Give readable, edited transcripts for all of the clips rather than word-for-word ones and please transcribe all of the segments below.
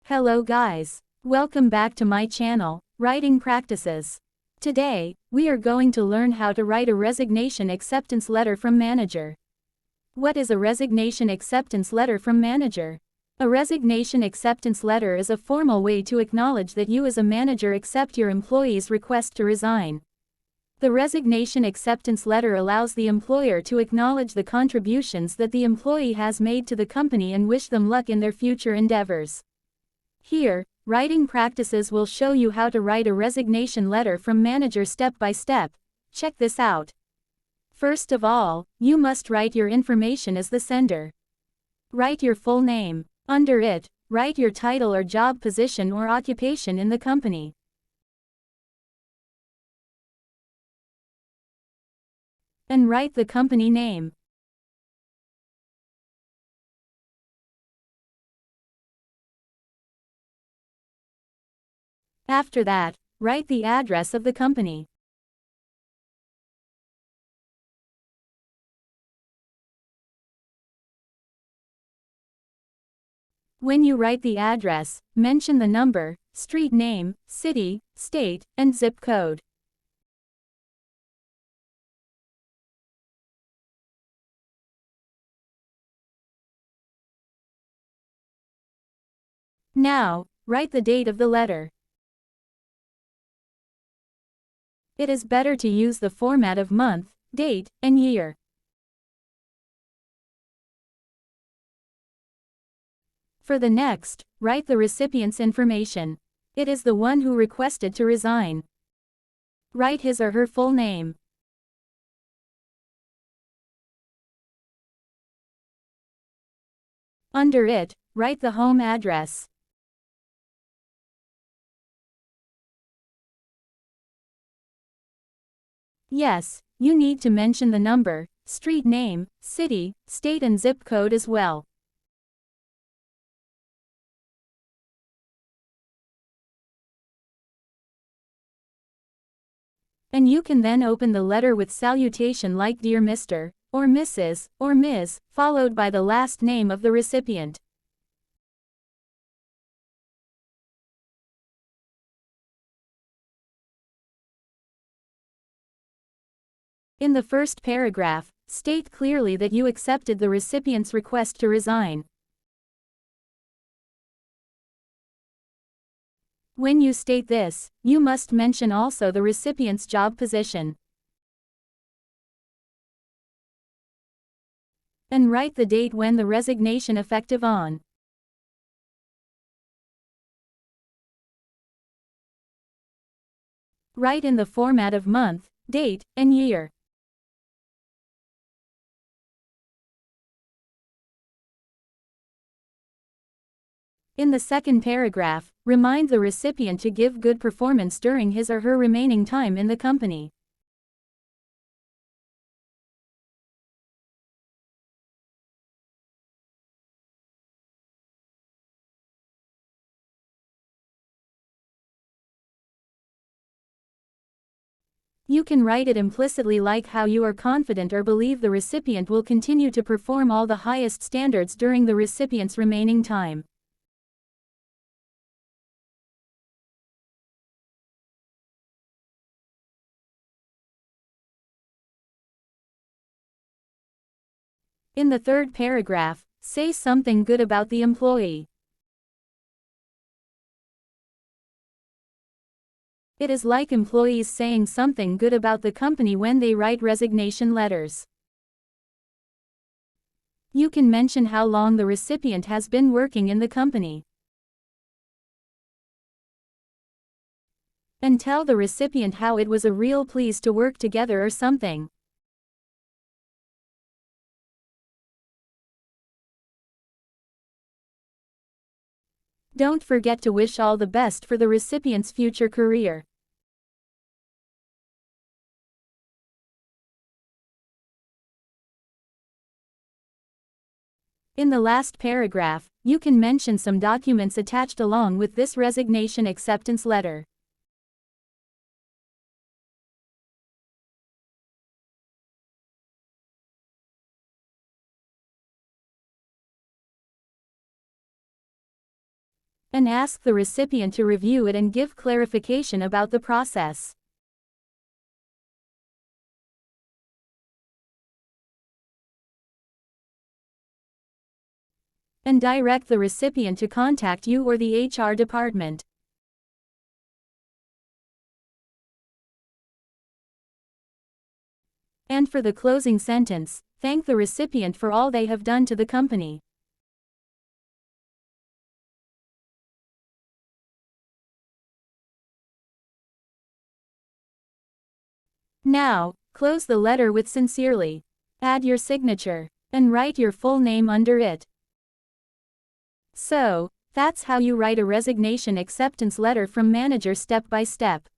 Hello guys. Welcome back to my channel, Writing Practices. Today, we are going to learn how to write a resignation acceptance letter from manager. What is a resignation acceptance letter from manager? A resignation acceptance letter is a formal way to acknowledge that you as a manager accept your employee's request to resign. The resignation acceptance letter allows the employer to acknowledge the contributions that the employee has made to the company and wish them luck in their future endeavors. Here, Writing Practices will show you how to write a resignation letter from manager step by step. Check this out. First of all, you must write your information as the sender. Write your full name. Under it, write your title or job position or occupation in the company. And write the company name. After that, write the address of the company. When you write the address, mention the number, street name, city, state, and zip code. Now, write the date of the letter. It is better to use the format of month, date, and year. For the next, write the recipient's information. It is the one who requested to resign. Write his or her full name. Under it, write the home address. Yes, you need to mention the number, street name, city, state and zip code as well. And you can then open the letter with salutation like Dear Mr. or Mrs. or Ms., followed by the last name of the recipient. In the first paragraph, state clearly that you accepted the recipient's request to resign. When you state this, you must mention also the recipient's job position. And write the date when the resignation effective on. Write in the format of month, date, and year. In the second paragraph, remind the recipient to give good performance during his or her remaining time in the company. You can write it implicitly like how you are confident or believe the recipient will continue to perform all the highest standards during the recipient's remaining time. In the third paragraph, say something good about the employee. It is like employees saying something good about the company when they write resignation letters. You can mention how long the recipient has been working in the company. And tell the recipient how it was a real pleasure to work together or something. Don't forget to wish all the best for the recipient's future career. In the last paragraph, you can mention some documents attached along with this resignation acceptance letter. and ask the recipient to review it and give clarification about the process. And direct the recipient to contact you or the HR department. And for the closing sentence, thank the recipient for all they have done to the company. Now, close the letter with sincerely. Add your signature, and write your full name under it. So, that's how you write a resignation acceptance letter from manager step by step.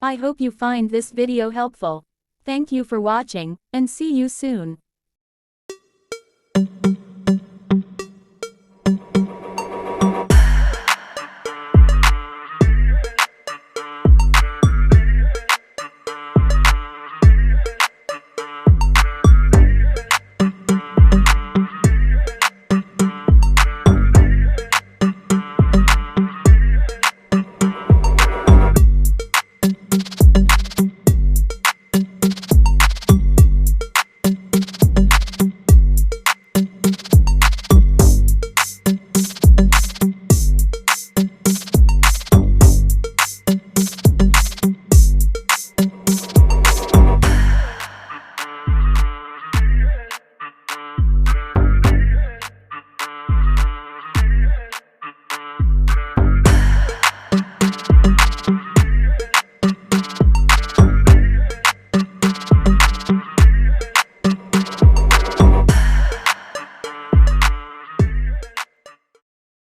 I hope you find this video helpful. Thank you for watching, and see you soon.